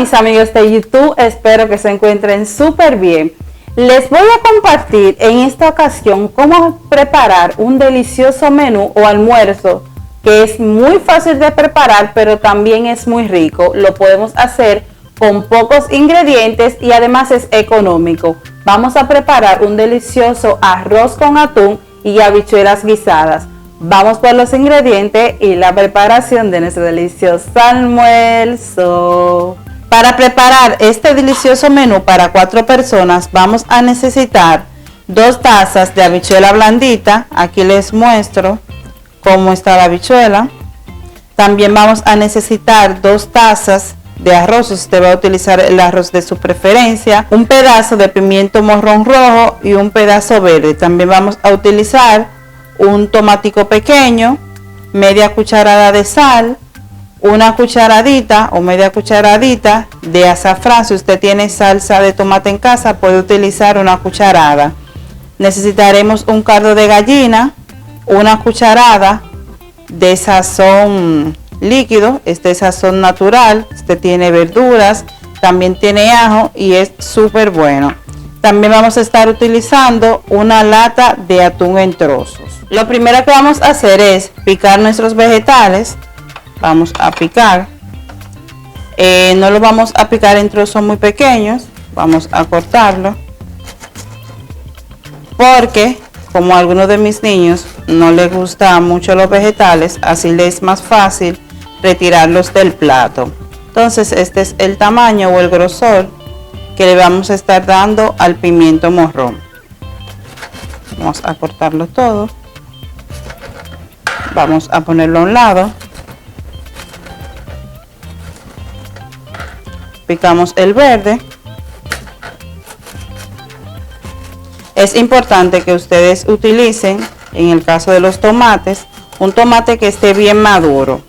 mis amigos de YouTube, espero que se encuentren súper bien. Les voy a compartir en esta ocasión cómo preparar un delicioso menú o almuerzo que es muy fácil de preparar, pero también es muy rico. Lo podemos hacer con pocos ingredientes y además es económico. Vamos a preparar un delicioso arroz con atún y habichuelas guisadas. Vamos por los ingredientes y la preparación de nuestro delicioso almuerzo. Para preparar este delicioso menú para 4 personas vamos a necesitar 2 tazas de habichuela blandita. Aquí les muestro cómo está la habichuela. También vamos a necesitar 2 tazas de arroz. Usted va a utilizar el arroz de su preferencia. Un pedazo de pimiento morrón rojo y un pedazo verde. También vamos a utilizar un tomatico pequeño, media cucharada de sal, una cucharadita o media cucharadita de azafrán. Si usted tiene salsa de tomate en casa, puede utilizar una cucharada. Necesitaremos un caldo de gallina, una cucharada de sazón líquido, este es sazón natural. Este tiene verduras, también tiene ajo y es súper bueno. También vamos a estar utilizando una lata de atún en trozos. Lo primero que vamos a hacer es picar nuestros vegetales. Vamos a picar, no lo vamos a picar en trozos muy pequeños, vamos a cortarlo, porque como a algunos de mis niños no les gustan mucho los vegetales, así les es más fácil retirarlos del plato. Entonces este es el tamaño o el grosor que le vamos a estar dando al pimiento morrón. Vamos a cortarlo todo, vamos a ponerlo a un lado. Picamos el verde. Es importante que ustedes utilicen, en el caso de los tomates, un tomate que esté bien maduro.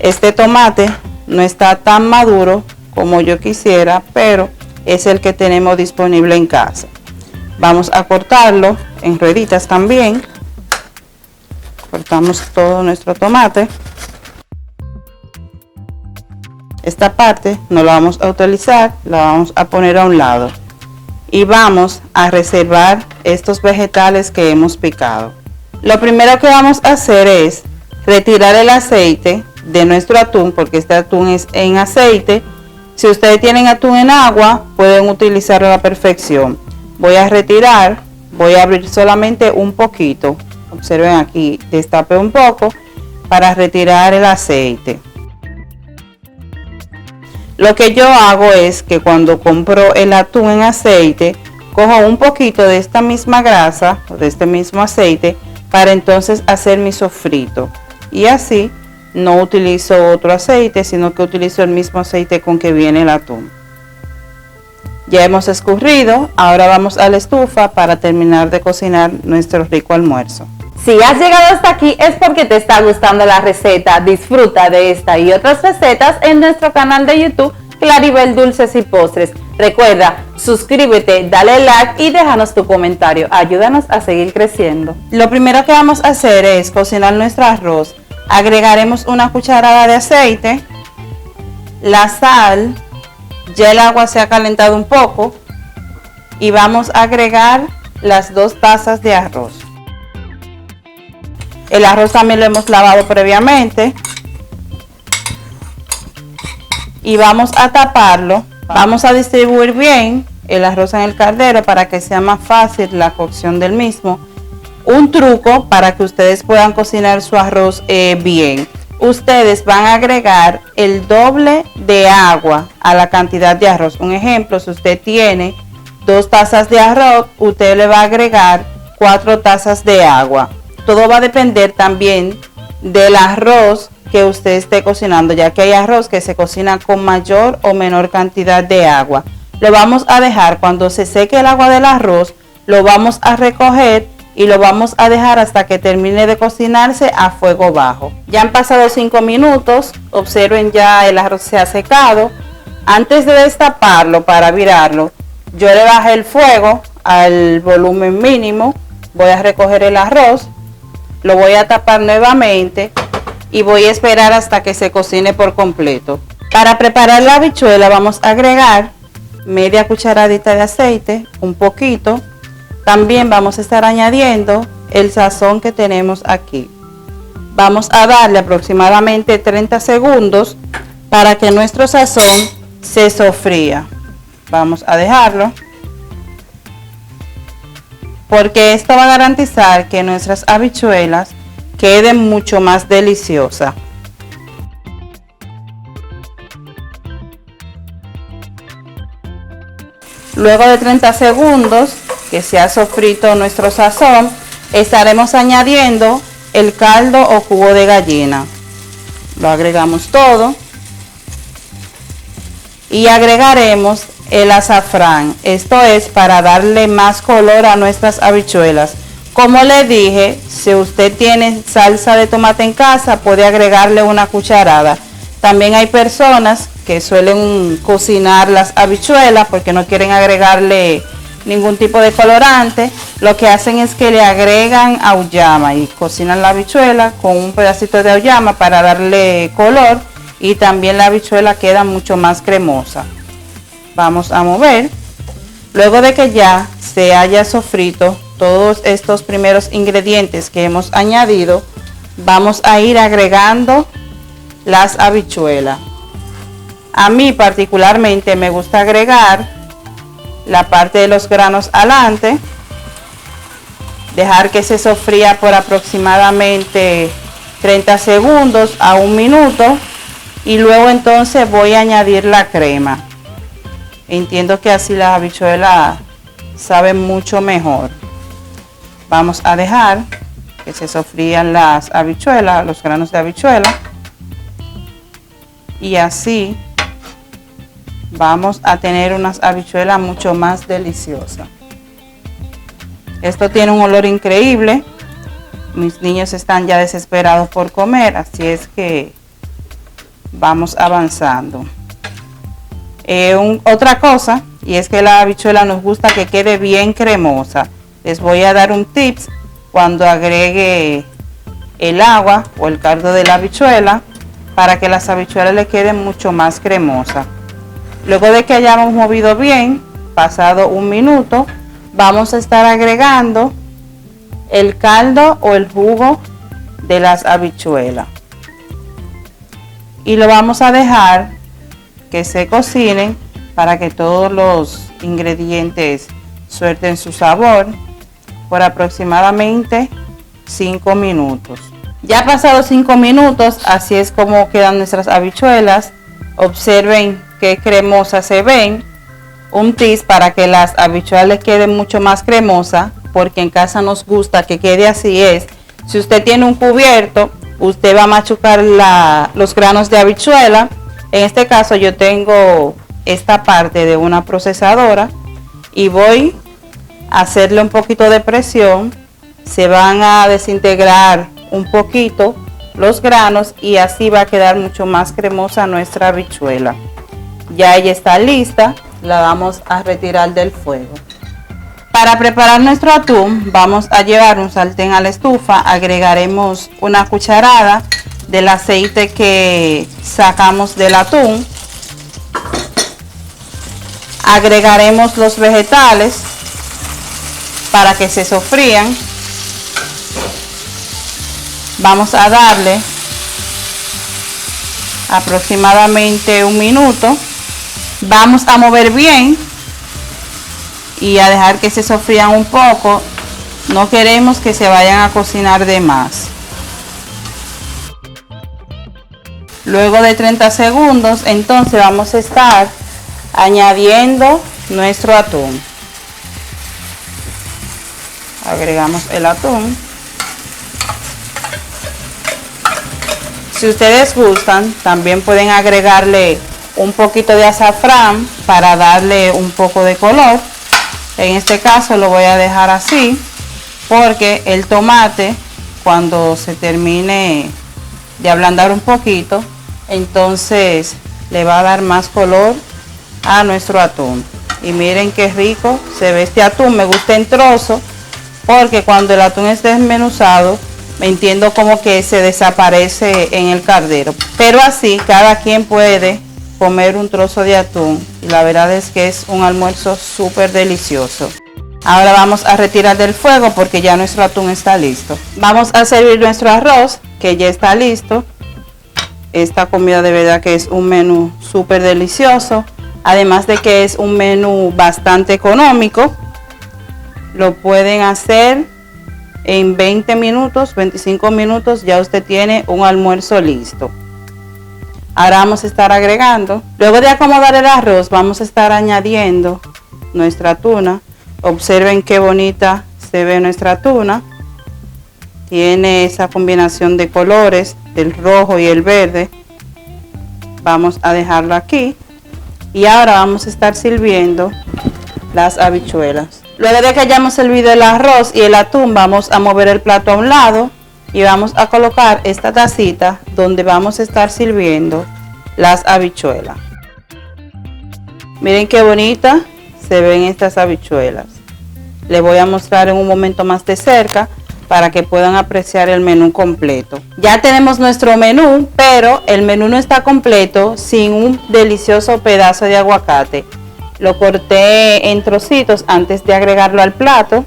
Este tomate no está tan maduro como yo quisiera, pero es el que tenemos disponible en casa. Vamos a cortarlo en rueditas también. Cortamos todo nuestro tomate. Esta parte no la vamos a utilizar, la vamos a poner a un lado y vamos a reservar estos vegetales que hemos picado. Lo primero que vamos a hacer es retirar el aceite de nuestro atún, porque este atún es en aceite. Si ustedes tienen atún en agua, pueden utilizarlo a la perfección. Voy a retirar, voy a abrir solamente un poquito. Observen aquí, destapé un poco para retirar el aceite. Lo que yo hago es que cuando compro el atún en aceite, cojo un poquito de esta misma grasa o de este mismo aceite para entonces hacer mi sofrito. Y así no utilizo otro aceite, sino que utilizo el mismo aceite con que viene el atún. Ya hemos escurrido, ahora vamos a la estufa para terminar de cocinar nuestro rico almuerzo. Si has llegado hasta aquí es porque te está gustando la receta. Disfruta de esta y otras recetas en nuestro canal de YouTube Claribel Dulces y Postres. Recuerda, suscríbete, dale like y déjanos tu comentario. Ayúdanos a seguir creciendo. Lo primero que vamos a hacer es cocinar nuestro arroz. Agregaremos una cucharada de aceite, la sal, ya el agua se ha calentado un poco y vamos a agregar las 2 tazas de arroz. El arroz también lo hemos lavado previamente y vamos a taparlo. Vamos a distribuir bien el arroz en el caldero para que sea más fácil la cocción del mismo. Un truco para que ustedes puedan cocinar su arroz bien. Ustedes van a agregar el doble de agua a la cantidad de arroz. Un ejemplo, si usted tiene 2 tazas de arroz, usted le va a agregar 4 tazas de agua. Todo va a depender también del arroz que usted esté cocinando, ya que hay arroz que se cocina con mayor o menor cantidad de agua. Lo vamos a dejar cuando se seque el agua del arroz, lo vamos a recoger y lo vamos a dejar hasta que termine de cocinarse a fuego bajo. Ya han pasado 5 minutos, observen, ya el arroz se ha secado. Antes de destaparlo para virarlo, yo le bajé el fuego al volumen mínimo. Voy a recoger el arroz, lo voy a tapar nuevamente y voy a esperar hasta que se cocine por completo. Para preparar la habichuela vamos a agregar media cucharadita de aceite, un poquito. También vamos a estar añadiendo el sazón que tenemos aquí. Vamos a darle aproximadamente 30 segundos para que nuestro sazón se sofría. Vamos a dejarlo, porque esto va a garantizar que nuestras habichuelas queden mucho más deliciosas. Luego de 30 segundos que se ha sofrito nuestro sazón, estaremos añadiendo el caldo o jugo de gallina. Lo agregamos todo y agregaremos el azafrán. Esto es para darle más color a nuestras habichuelas. Como les dije, si usted tiene salsa de tomate en casa, puede agregarle una cucharada. También hay personas que suelen cocinar las habichuelas porque no quieren agregarle ningún tipo de colorante. Lo que hacen es que le agregan auyama y cocinan la habichuela con un pedacito de auyama para darle color, y también la habichuela queda mucho más cremosa. Vamos a mover. Luego de que ya se haya sofrito todos estos primeros ingredientes que hemos añadido, vamos a ir agregando las habichuelas. A mí particularmente me gusta agregar la parte de los granos adelante, dejar que se sofría por aproximadamente 30 segundos a 1 minuto, y luego entonces voy a añadir la crema. Entiendo que así las habichuelas saben mucho mejor. Vamos a dejar que se sofrían las habichuelas, los granos de habichuela, y así vamos a tener unas habichuelas mucho más deliciosas. Esto tiene un olor increíble. Mis niños están ya desesperados por comer, así es que vamos avanzando. Otra cosa, y es que la habichuela nos gusta que quede bien cremosa. Les voy a dar un tips cuando agregue el agua o el caldo de la habichuela, para que las habichuelas le queden mucho más cremosas. Luego de que hayamos movido bien, pasado 1 minuto, vamos a estar agregando el caldo o el jugo de las habichuelas. Y lo vamos a dejar que se cocinen para que todos los ingredientes suelten su sabor por aproximadamente 5 minutos. Ya pasados 5 minutos, así es como quedan nuestras habichuelas. Observen qué cremosas se ven. Un tip para que las habichuelas queden mucho más cremosas, porque en casa nos gusta que quede así, es: si usted tiene un cubierto, usted va a machucar los granos de habichuela. En este caso yo tengo esta parte de una procesadora y voy a hacerle un poquito de presión. Se van a desintegrar un poquito los granos y así va a quedar mucho más cremosa nuestra habichuela. Ya ella está lista, la vamos a retirar del fuego. Para preparar nuestro atún, vamos a llevar un sartén a la estufa. Agregaremos una cucharada del aceite que sacamos del atún. Agregaremos los vegetales para que se sofrían. Vamos a darle aproximadamente 1 minuto. Vamos a mover bien y a dejar que se sofrían un poco. No queremos que se vayan a cocinar de más. Luego de 30 segundos, entonces vamos a estar añadiendo nuestro atún. Agregamos el atún. Si ustedes gustan, también pueden agregarle un poquito de azafrán para darle un poco de color. En este caso lo voy a dejar así, porque el tomate, cuando se termine de ablandar un poquito, entonces le va a dar más color a nuestro atún. Y miren qué rico se ve este atún. Me gusta en trozos, porque cuando el atún es desmenuzado, me entiendo como que se desaparece en el caldero. Pero así cada quien puede comer un trozo de atún. Y la verdad es que es un almuerzo súper delicioso. Ahora vamos a retirar del fuego porque ya nuestro atún está listo. Vamos a servir nuestro arroz, que ya está listo. Esta comida de verdad que es un menú súper delicioso. Además de que es un menú bastante económico. Lo pueden hacer en 20 minutos, 25 minutos. Ya usted tiene un almuerzo listo. Ahora vamos a estar agregando. Luego de acomodar el arroz, vamos a estar añadiendo nuestra tuna. Observen qué bonita se ve nuestra tuna. Tiene esa combinación de colores, el rojo y el verde. Vamos a dejarlo aquí. Y ahora vamos a estar sirviendo las habichuelas. Luego de que hayamos servido el arroz y el atún, vamos a mover el plato a un lado y vamos a colocar esta tacita donde vamos a estar sirviendo las habichuelas. Miren qué bonita se ven estas habichuelas. Les voy a mostrar en un momento más de cerca para que puedan apreciar el menú completo. Ya tenemos nuestro menú, pero el menú no está completo sin un delicioso pedazo de aguacate. Lo corté en trocitos antes de agregarlo al plato.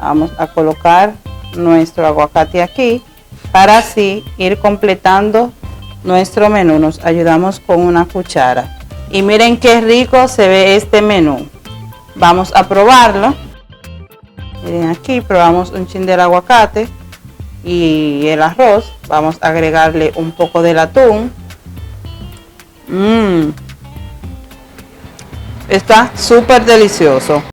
Vamos a colocar nuestro aguacate aquí para así ir completando nuestro menú. Nos ayudamos con una cuchara. Y miren qué rico se ve este menú. Vamos a probarlo. Miren aquí, probamos un chin del aguacate y el arroz. Vamos a agregarle un poco del atún. Está súper delicioso.